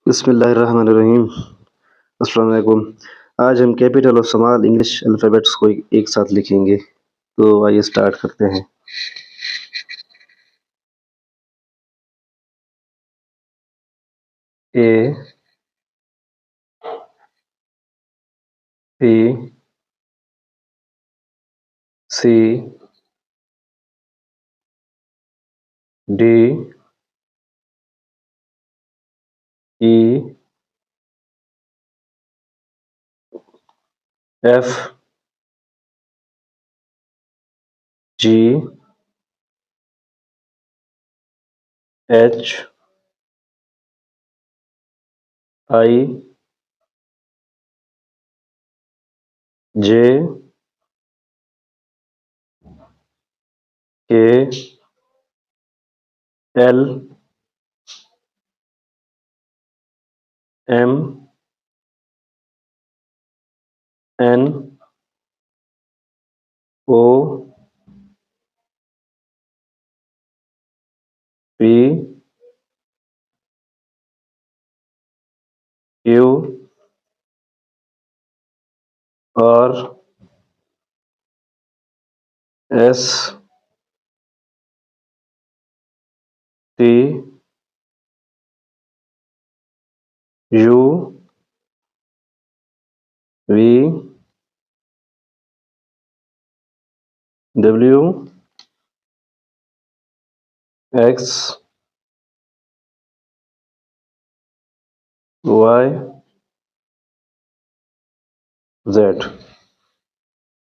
बिस्मिल्लाहिर्रहमानिर्रहीम। अस्सलाम वालेकुम। आज हम कैपिटल और स्मॉल इंग्लिश अल्फ़ाबेट्स को एक साथ लिखेंगे। तो आइए स्टार्ट करते हैं। A, P, C, D, E, F, G, H, I, J, K, L, M, N, O, P, Q, R, S, T, U, V, W, X, Y, Z.